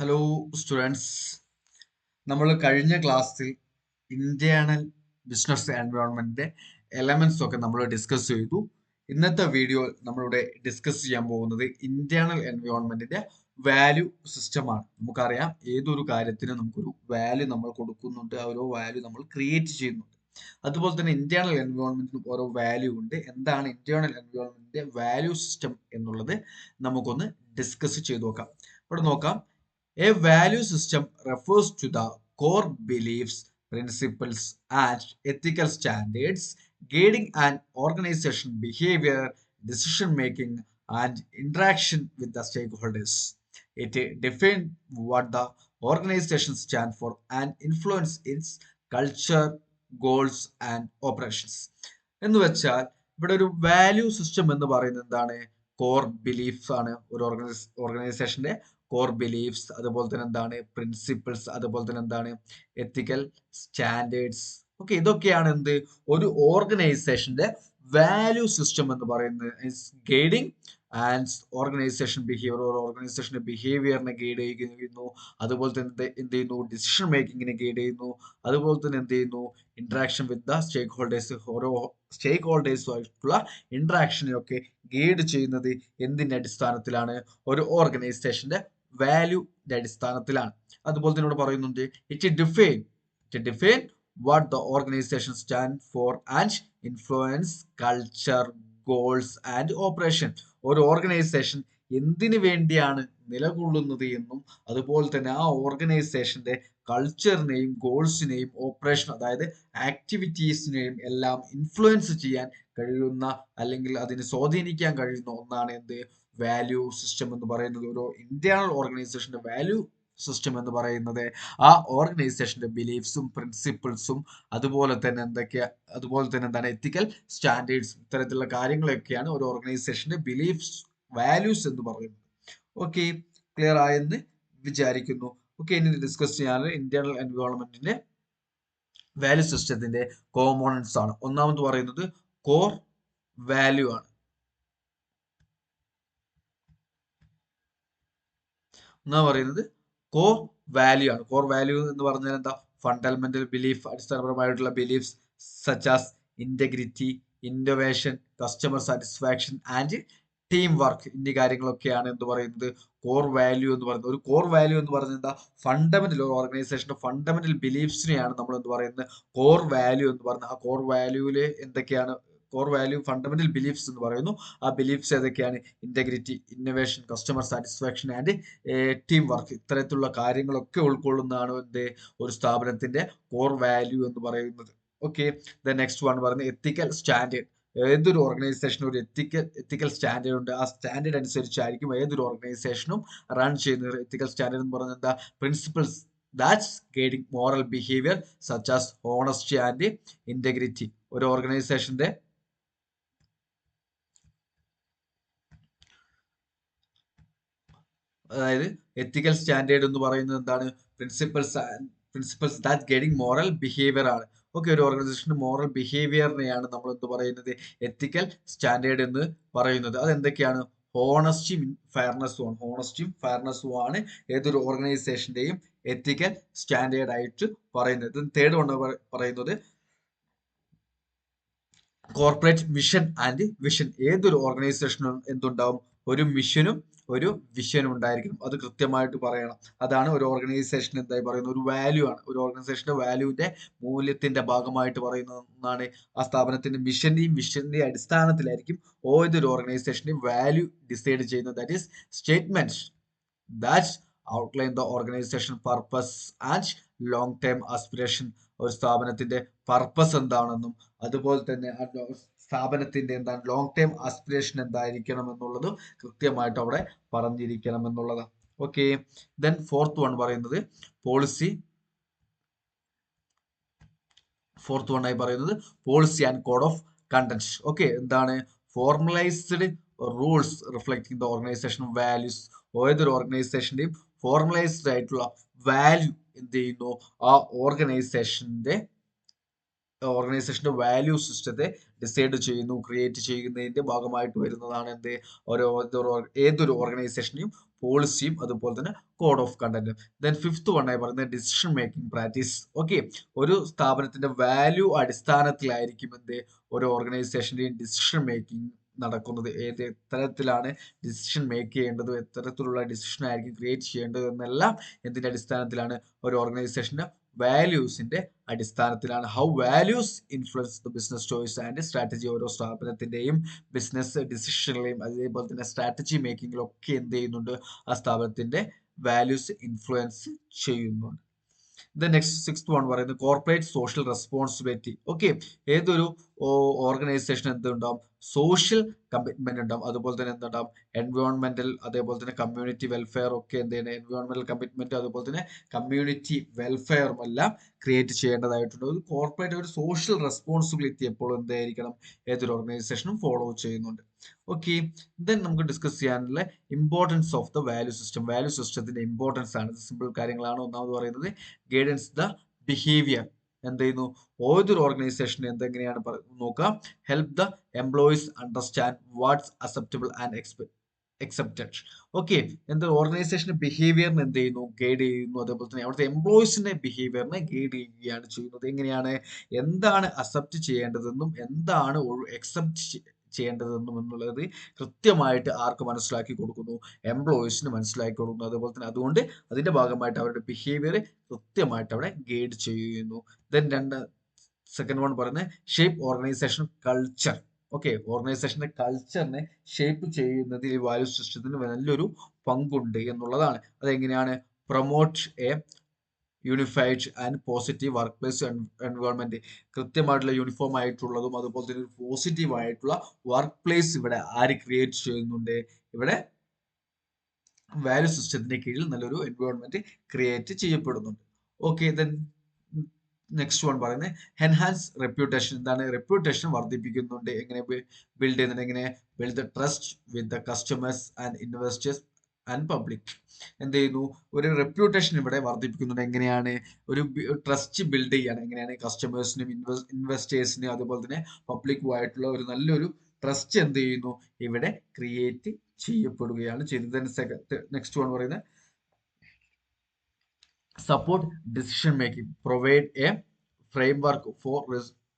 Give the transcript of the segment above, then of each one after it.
Hello students, നമ്മൾ കഴിഞ്ഞ ക്ലാസ്സിൽ ഇന്റേണൽ ബിസിനസ് എൻവയോൺമെന്റിന്റെ എലമെന്റ്സ് ഒക്കെ നമ്മൾ ഡിസ്കസ് ചെയ്തു. ഇന്നത്തെ വീഡിയോ നമ്മളിവിടെ ഡിസ്കസ് ചെയ്യാൻ പോകുന്നത് ഇന്റേണൽ എൻവയോൺമെന്റിന്റെ വാല്യൂ സിസ്റ്റമാണ്. നമുക്കറിയാം, ഏതൊരു കാര്യത്തിനും നമുക്കൊരു വാല്യൂ നമ്മൾ കൊടുക്കുന്നുണ്ട്, ഓരോ വാല്യൂ നമ്മൾ ക്രിയേറ്റ് ചെയ്യുന്നുണ്ട്. അതുപോലെ തന്നെ ഇന്റേണൽ എൻവയോൺമെന്റിന് ഓരോ വാല്യൂ ഉണ്ട്. എന്താണ് ഇന്റേണൽ എൻവയോൺമെന്റിന്റെ വാല്യൂ സിസ്റ്റം എന്നുള്ളത് നമുക്കൊന്ന് ഡിസ്കസ് ചെയ്തു നോക്കാം. ഇവിടെ നോക്കാം. A value system refers to the core beliefs, principles, and ethical standards guiding an organization behavior, decision making, and interaction with the stakeholders. It defines what the organization stands for and influence its culture, goals, and operations. എന്ന് വെച്ചാൽ ഇവിടെ ഒരു value system എന്ന് പറയുന്നത് എന്താണ്? Core beliefs ആണ് ഒരു ഓർഗനൈസേഷന്റെ കോർ ബിലീഫ്സ്. അതുപോലെ തന്നെ എന്താണ് പ്രിൻസിപ്പിൾസ്, അതുപോലെ തന്നെ എന്താണ് എത്തിക്കൽ സ്റ്റാൻഡേർഡ്സ്. ഓക്കെ, ഇതൊക്കെയാണ് എന്ത് ഒരു ഓർഗനൈസേഷന്റെ വാല്യൂ സിസ്റ്റം എന്ന് പറയുന്നത്. ഗൈഡിങ് ആൻഡ് ഓർഗനൈസേഷൻ ബിഹേവിയർ, ഒരു ഓർഗനൈസേഷന്റെ ബിഹേവിയറിനെ ഗൈഡ് ചെയ്യുന്നു. അതുപോലെ തന്നെ എന്ത് ചെയ്യുന്നു? ഡിസിഷൻ മേക്കിങ്ങിനെ ഗൈഡ് ചെയ്യുന്നു. അതുപോലെ തന്നെ എന്ത് ചെയ്യുന്നു? Interaction with the stakeholders, ഓരോ സ്റ്റേക്ക് ഹോൾഡേഴ്സുമായിട്ടുള്ള ഇന്ററാക്ഷനെയൊക്കെ ഗൈഡ് ചെയ്യുന്നത് എന്തിന്റെ അടിസ്ഥാനത്തിലാണ്? ഒരു ഓർഗനൈസേഷന്റെ വാല്യൂന്റെ അടിസ്ഥാനത്തിലാണ്. അതുപോലെ തന്നെ ഇവിടെ പറയുന്നുണ്ട്, it define what the organization stand for and influence culture, goals and operation. ഒരു ഓർഗനൈസേഷൻ എന്തിനു വേണ്ടിയാണ് നിലകൊള്ളുന്നത് എന്നും അതുപോലെ തന്നെ ആ ഓർഗനൈസേഷന്റെ കൾച്ചറിനെയും ഗോൾസിനെയും ഓപ്പറേഷൻ, അതായത് ആക്ടിവിറ്റീസിനെയും എല്ലാം ഇൻഫ്ലുവൻസ് ചെയ്യാൻ കഴിയുന്ന അല്ലെങ്കിൽ അതിനെ സ്വാധീനിക്കാൻ കഴിയുന്ന ഒന്നാണ് എന്ത് വാല്യൂ സിസ്റ്റം എന്ന് പറയുന്നത്. ഒരു ഇന്റേണൽ ഓർഗനൈസേഷന്റെ വാല്യൂ സിസ്റ്റം എന്ന് പറയുന്നത് ആ ഓർഗനൈസേഷന്റെ ബിലീഫ്സും പ്രിൻസിപ്പിൾസും അതുപോലെ തന്നെ എന്താണ് എത്തിക്കൽ സ്റ്റാൻഡേർഡ്സ്, ഇത്തരത്തിലുള്ള കാര്യങ്ങളൊക്കെയാണ് ഒരു ഓർഗനൈസേഷന്റെ ബിലീഫ്സ്, വാല്യൂസ് എന്ന് പറയുന്നത്. ഓക്കെ, ക്ലിയർ ആയെന്ന് വിചാരിക്കുന്നു. ഓക്കെ, ഇനി ഡിസ്കസ് ചെയ്യാൻ ഇന്റേണൽ എൻവയോൺമെന്റിന്റെ വാല്യൂ സിസ്റ്റത്തിന്റെ കോമ്പോണൻസ് ആണ്. ഒന്നാമത് പറയുന്നത് കോർ വാല്യൂ ആണ്. എന്നാ പറയുന്നത് കോർ വാല്യൂ ആണ്. കോർ വാല്യൂ എന്ന് പറഞ്ഞാൽ എന്താ? ഫണ്ടമെന്റൽ ബിലീഫ്, അടിസ്ഥാനപരമായിട്ടുള്ള beliefs such as integrity, innovation, customer satisfaction and team work, എന്നീ കാര്യങ്ങളൊക്കെയാണ് എന്ത് പറയുന്നത് കോർ വാല്യൂ എന്ന് പറയുന്നത്. ഒരു കോർ വാല്യൂ എന്ന് പറയുന്നത് എന്താ? ഫണ്ടമെന്റൽ, ഒരു ഓർഗനൈസേഷന്റെ ഫണ്ടമെന്റൽ ബിലീഫ്സിനെയാണ് നമ്മൾ എന്ത് പറയുന്നത് കോർ വാല്യൂ എന്ന് പറയുന്നത്. ആ കോർ വാല്യൂല് എന്തൊക്കെയാണ്? കോർ വാല്യൂ ഫണ്ടമെന്റൽ ബിലീഫ്സ് എന്ന് പറയുന്നു. ആ ബിലീഫ്സ് ഏതൊക്കെയാണ്? Integrity, innovation, customer satisfaction and team work, ഇത്തരത്തിലുള്ള കാര്യങ്ങളൊക്കെ ഉൾക്കൊള്ളുന്നതാണ് എന്ത് ഒരു സ്ഥാപനത്തിന്റെ കോർ വാല്യൂ എന്ന് പറയുന്നത്. ഓക്കെ, ദ നെക്സ്റ്റ് വൺ പറയുന്നത് എത്തിക്കൽ സ്റ്റാൻഡേർഡ്. ഏതൊരു ഓർഗനൈസേഷനും ഒരു എത്തിക്കൽ സ്റ്റാൻഡേർഡ് ഉണ്ട്. ആ സ്റ്റാൻഡേർഡ് അനുസരിച്ചായിരിക്കും ഏതൊരു ഓർഗനൈസേഷനും റൺ ചെയ്യുന്നത്. എത്തിക്കൽ സ്റ്റാൻഡേർഡ് എന്ന് പറയുന്നത് എന്താ? Principles that's guiding moral behaviour such as honesty and integrity. ഒരു ഓർഗനൈസേഷന്റെ അതായത് എത്തിക്കൽ സ്റ്റാൻഡേർഡ് എന്ന് പറയുന്നത് എന്താണ്? Principles that guiding moral behaviour ആണ്. ഓക്കെ, ഒരു ഓർഗനൈസേഷന്റെ മോറൽ ബിഹേവിയറിനെയാണ് നമ്മൾ എന്ത് പറയുന്നത്? എത്തിക്കൽ സ്റ്റാൻഡേർഡ് എന്ന് പറയുന്നത്. അതെന്തൊക്കെയാണ്? ഹോണസ്റ്റിയും ഫെയർനെസ്സും ആണ് ഏതൊരു ഓർഗനൈസേഷന്റെയും എത്തിക്കൽ സ്റ്റാൻഡേർഡ് ആയിട്ട് പറയുന്നത്. തേർഡ് വൺ പറയുന്നത് കോർപ്പറേറ്റ് മിഷൻ ആൻഡ് വിഷൻ. ഏതൊരു ഓർഗനൈസേഷനും എന്തുണ്ടാവും? ഒരു മിഷനും ഒരു വിഷനും ഉണ്ടായിരിക്കണം. അത് കൃത്യമായിട്ട് പറയണം. അതാണ് ഒരു ഓർഗനൈസേഷൻ എന്തായി പറയുന്നത് ഒരു വാല്യൂ ആണ്. ഒരു ഓർഗനൈസേഷന്റെ വാല്യൂവിന്റെ മൂല്യത്തിന്റെ ഭാഗമായിട്ട് പറയുന്ന ഒന്നാണ് ആ സ്ഥാപനത്തിന്റെ മിഷന്റെയും വിഷന്റെയും അടിസ്ഥാനത്തിലായിരിക്കും ഏതൊരു ഓർഗനൈസേഷന്റെയും വാല്യൂ ഡിസൈഡ് ചെയ്യുന്നത്. That is statement that outline the organisation purpose and long term aspiration. ഒരു സ്ഥാപനത്തിന്റെ പർപ്പസ് എന്താണെന്നും അതുപോലെ തന്നെ ആ സ്ഥാപനത്തിന്റെ എന്താണ് ലോങ് ടേം ആസ്പിറേഷൻ എന്തായിരിക്കണം എന്നുള്ളതും കൃത്യമായിട്ട് അവിടെ പറഞ്ഞിരിക്കണം എന്നുള്ളതാണ്. ഓക്കെ, ദെൻ ഫോർത്ത് വൺ പറയുന്നത് ആയി പറയുന്നത് policy and code of content. Okay, എന്താണ്? Formalised rules reflecting the organisation values. ഏതൊരു ഓർഗനൈസേഷന്റെയും ഫോർമലൈസ്ഡ് ആയിട്ടുള്ള വാല്യൂ എന്ത് ചെയ്യുന്നു? ആ ഓർഗനൈസേഷന്റെ ഓർഗനൈസേഷന്റെ വാല്യൂ സിസ്റ്റത്തെ ഡിസൈഡ് ചെയ്യുന്നു, ക്രിയേറ്റ് ചെയ്യുന്നതിന്റെ ഭാഗമായിട്ട് വരുന്നതാണ് എന്ത് ഏതൊരു ഓർഗനൈസേഷനെയും പോളിസിയും അതുപോലെ തന്നെ code of content. Then fifth one ആയി പറയുന്നത് ഡിസിഷൻ മേക്കിംഗ് പ്രാക്ടീസ്. ഓക്കെ, ഒരു സ്ഥാപനത്തിന്റെ വാല്യൂ അടിസ്ഥാനത്തിലായിരിക്കും എന്ത് ഒരു ഓർഗനൈസേഷന്റെയും ഡിസിഷൻ മേക്കിംഗ് നടക്കുന്നത്. ഏത് തരത്തിലാണ് ഡിസിഷൻ മേക്ക് ചെയ്യേണ്ടത്, എത്തരത്തിലുള്ള ഡിസിഷൻ ആയിരിക്കും ക്രിയേറ്റ് ചെയ്യേണ്ടത് എന്നെല്ലാം എന്തിന്റെ അടിസ്ഥാനത്തിലാണ്? ഒരു ഓർഗനൈസേഷന്റെ വാല്യൂസിന്റെ അടിസ്ഥാനത്തിലാണ്. How values influence the business choice and strategy. ഓരോ സ്ഥാപനത്തിന്റെയും ബിസിനസ് ഡിസിഷനിലെയും അതേപോലെ തന്നെ സ്ട്രാറ്റജി മേക്കിങ്ങിലും ഒക്കെ എന്ത് ചെയ്യുന്നുണ്ട്? ആ സ്ഥാപനത്തിന്റെ വാല്യൂസ് ഇൻഫ്ലുവൻസ് ചെയ്യുന്നുണ്ട്. നെക്സ്റ്റ് സിക്സ്ത് വൺ പറയുന്നത് കോർപ്പറേറ്റ് സോഷ്യൽ റെസ്പോൺസിബിലിറ്റി. ഓക്കെ, ഏതൊരു ഓർഗനൈസേഷൻ എന്തുണ്ടാവും? സോഷ്യൽ കമ്മിറ്റ്മെന്റ് ഉണ്ടാവും. അതുപോലെ തന്നെ എന്തുണ്ടാവും? എൻവയോൺമെന്റൽ അതേപോലെ തന്നെ കമ്മ്യൂണിറ്റി വെൽഫെയർ ഒക്കെ എന്ത് ചെയ്യണം? എൻവയോൺമെന്റൽ കമ്മിറ്റ്മെന്റ് അതുപോലെ തന്നെ കമ്മ്യൂണിറ്റി വെൽഫെയറും എല്ലാം ക്രിയേറ്റ് ചെയ്യേണ്ടതായിട്ടുണ്ട്. ഒരു കോർപ്പറേറ്റ് ഒരു സോഷ്യൽ റെസ്പോൺസിബിലിറ്റി എപ്പോഴും എന്തായിരിക്കണം? ഏതൊരു ഓർഗനൈസേഷനും ഫോളോ ചെയ്യുന്നുണ്ട്. ഓക്കെ, ദെൻ നമുക്ക് ഡിസ്കസ് ചെയ്യാനുള്ള importance of the value system. Value സിസ്റ്റത്തിന്റെ ഇമ്പോർട്ടൻസ് ആണ്. സിമ്പിൾ കാര്യങ്ങളാണ്. ഒന്നാമത് പറയുന്നത് ഗൈഡൻസ് ദ ബിഹേവിയർ. എന്ത് ചെയ്യുന്നു? ഏതൊരു ഓർഗനൈസേഷൻ എന്തെങ്ങനെയാണ് നോക്കാം? Help the employees understand watts acceptable and accepted. Okay, എന്താ ഓർഗനൈസേഷന്റെ ബിഹേവിയറിന് എന്ത് ചെയ്യുന്നു? ഗൈഡ് ചെയ്യുന്നു. അതേപോലെ തന്നെ അവിടുത്തെ എംപ്ലോയീസിന്റെ ബിഹേവിയറിനെ ഗൈഡ് ചെയ്യുകയാണ് ചെയ്യുന്നത്. എങ്ങനെയാണ്? എന്താണ് അക്സെപ്റ്റ് ചെയ്യേണ്ടതെന്നും എന്താണ് എക്സെപ്റ്റ് ചെയ്യേണ്ടതെന്നും എന്നുള്ളത് കൃത്യമായിട്ട് ആർക്ക് മനസ്സിലാക്കി കൊടുക്കുന്നു? എംപ്ലോയീസിന് മനസ്സിലാക്കി കൊടുക്കുന്നു. അതുപോലെ തന്നെ അതുകൊണ്ട് അതിന്റെ ഭാഗമായിട്ട് അവരുടെ ബിഹേവിയർ കൃത്യമായിട്ട് അവിടെ ഗൈഡ് ചെയ്യുന്നു. ദെൻ സെക്കൻഡ് വൺ പറയുന്നത് ഷേപ്പ് ഓർഗനൈസേഷൻ കൾച്ചർ. ഓക്കെ, ഓർഗനൈസേഷന്റെ കൾച്ചറിനെ ഷേപ്പ് ചെയ്യുന്നതിൽ വാല്യൂ സിസ്റ്റത്തിന് നല്ലൊരു പങ്കുണ്ട് എന്നുള്ളതാണ്. അതെങ്ങനെയാണ്? Promote A unified and positive work place environment. കൃത്യമായിട്ടുള്ള യൂണിഫോം ആയിട്ടുള്ളതും അതുപോലെ തന്നെ ഒരു പോസിറ്റീവ് ആയിട്ടുള്ള വർക്ക് പ്ലേസ് ഇവിടെ ആര് ക്രിയേറ്റ് ചെയ്യുന്നുണ്ട്? ഇവിടെ വാല്യൂ സിസ്റ്റത്തിന്റെ കീഴിൽ നല്ലൊരു എൻവയോൺമെന്റ് ക്രിയേറ്റ് ചെയ്യപ്പെടുന്നുണ്ട്. ഓക്കെ, ദെൻ നെക്സ്റ്റ് വൺ പറയുന്നത് എൻഹാൻസ് റെപ്യൂട്ടേഷൻ. എന്താണ്? റെപ്യൂട്ടേഷൻ വർദ്ധിപ്പിക്കുന്നുണ്ട്. എങ്ങനെ ബിൽഡ് ചെയ്യുന്നുണ്ട്? എങ്ങനെ? Build the trust with the customers and investors and public. എന്ത് ചെയ്യുന്നു? ഒരു റെപ്യൂട്ടേഷൻ ഇവിടെ വർദ്ധിപ്പിക്കുന്നുണ്ട്. എങ്ങനെയാണ്? ഒരു ട്രസ്റ്റ് ബിൽഡ് ചെയ്യാണ്. എങ്ങനെയാണ്? കസ്റ്റമേഴ്സിനും ഇൻവെസ്റ്റേഴ്സിനും അതുപോലെ തന്നെ പബ്ലിക്കുമായിട്ടുള്ള ഒരു നല്ലൊരു ട്രസ്റ്റ് എന്ത് ചെയ്യുന്നു? ഇവിടെ ക്രിയേറ്റ് ചെയ്യപ്പെടുകയാണ് ചെയ്തത്. നെക്സ്റ്റ് വൺ പറയുന്നത് support decision making, provide a framework for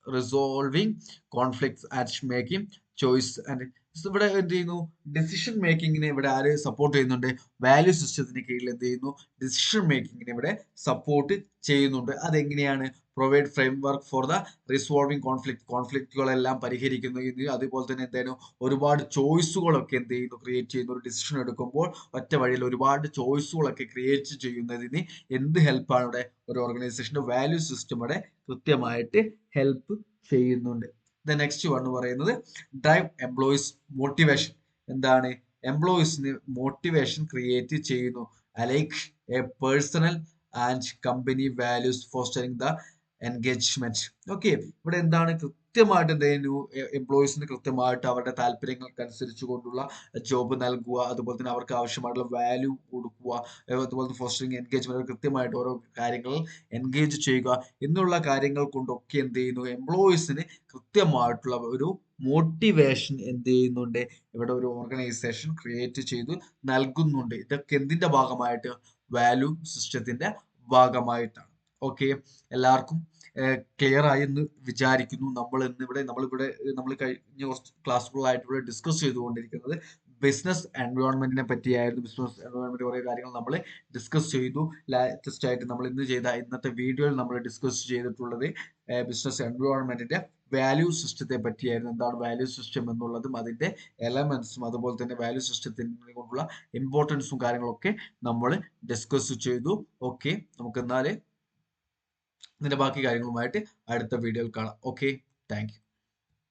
resolving conflicts and making choice and ഇവിടെ എന്ത് ചെയ്യുന്നു? ഡിസിഷൻ മേക്കിങ്ങിനെ ഇവിടെ ആര് സപ്പോർട്ട് ചെയ്യുന്നുണ്ട്? വാല്യൂ സിസ്റ്റത്തിന് കീഴിൽ എന്ത് ചെയ്യുന്നു? ഡിസിഷൻ മേക്കിങ്ങിനെ ഇവിടെ സപ്പോർട്ട് ചെയ്യുന്നുണ്ട്. അതെങ്ങനെയാണ്? Provide framework for the resolving കോൺഫ്ലിക്റ്റുകളെല്ലാം പരിഹരിക്കുന്നതിന് അതുപോലെ തന്നെ എന്തായാലും ഒരുപാട് ചോയ്സുകളൊക്കെ എന്ത് ചെയ്യുന്നു? ക്രിയേറ്റ് ചെയ്യുന്നു. ഒരു ഡിസിഷൻ എടുക്കുമ്പോൾ ഒറ്റ വഴിയിൽ ഒരുപാട് ചോയ്സുകളൊക്കെ ക്രിയേറ്റ് ചെയ്യുന്നതിന് എന്ത് ഹെൽപ്പാണ് ഇവിടെ? ഒരു ഓർഗനൈസേഷന്റെ വാല്യൂ സിസ്റ്റം ഇവിടെ കൃത്യമായിട്ട് ഹെൽപ്പ് ചെയ്യുന്നുണ്ട്. നെക്സ്റ്റ് വൺ പറയുന്നത് ഡ്രൈവ് എംപ്ലോയീസ് മോട്ടിവേഷൻ. എന്താണ്? എംപ്ലോയീസിന് മോട്ടിവേഷൻ ക്രിയേറ്റ് ചെയ്യുന്നു. Like A personal and company values fostering the engagement. Okay, ഇവിടെ എന്താണ്? കൃത്യമായിട്ട് എന്ത് ചെയ്യുന്നു? എംപ്ലോയീസിന് കൃത്യമായിട്ട് അവരുടെ താല്പര്യങ്ങൾക്ക് അനുസരിച്ച് കൊണ്ടുള്ള ജോബ് നൽകുക, അതുപോലെ തന്നെ അവർക്ക് ആവശ്യമായിട്ടുള്ള വാല്യൂ കൊടുക്കുക, അതുപോലെ ഫോസ്റ്ററിങ് എൻഗേജ്മെന്റ് കൃത്യമായിട്ട് ഓരോ കാര്യങ്ങൾ എൻഗേജ് ചെയ്യുക എന്നുള്ള കാര്യങ്ങൾ കൊണ്ടൊക്കെ എന്ത് ചെയ്യുന്നു? എംപ്ലോയീസിന് കൃത്യമായിട്ടുള്ള ഒരു മോട്ടിവേഷൻ എന്ത് ചെയ്യുന്നുണ്ട്? ഇവിടെ ഒരു ഓർഗനൈസേഷൻ ക്രിയേറ്റ് ചെയ്ത് നൽകുന്നുണ്ട്. ഇതൊക്കെ എന്തിന്റെ ഭാഗമായിട്ട്? വാല്യൂ സിസ്റ്റത്തിന്റെ ഭാഗമായിട്ടാണ്. ഓക്കെ, എല്ലാവർക്കും ക്ലിയർ ആയി എന്ന് വിചാരിക്കുന്നു. നമ്മൾ കഴിഞ്ഞ കുറച്ച് ക്ലാസ്സുകളായിട്ട് ഇവിടെ ഡിസ്കസ് ചെയ്തുകൊണ്ടിരിക്കുന്നത് ബിസിനസ് എൻവയോൺമെന്റിനെ പറ്റിയായിരുന്നു. ബിസിനസ് എൻവയോൺമെന്റ് കുറെ കാര്യങ്ങൾ നമ്മൾ ഡിസ്കസ് ചെയ്തു. ലേറ്റസ്റ്റ് ആയിട്ട് നമ്മൾ ഇന്നത്തെ വീഡിയോയിൽ നമ്മൾ ഡിസ്കസ് ചെയ്തിട്ടുള്ളത് ബിസിനസ് എൻവയോൺമെന്റിന്റെ വാല്യൂ സിസ്റ്റത്തെ പറ്റിയായിരുന്നു. എന്താണ് വാല്യൂ സിസ്റ്റം എന്നുള്ളതും അതിന്റെ എലമെന്റ്സും അതുപോലെ തന്നെ വാല്യൂ സിസ്റ്റത്തിന് കൊണ്ടുള്ള ഇമ്പോർട്ടൻസും കാര്യങ്ങളൊക്കെ നമ്മൾ ഡിസ്കസ് ചെയ്തു. ഓക്കെ, നമുക്ക് എന്നാല് ഇതിന്റെ ബാക്കി കാര്യങ്ങളുമായിട്ട് അടുത്ത വീഡിയോയിൽ കാണാം. Okay, thank you.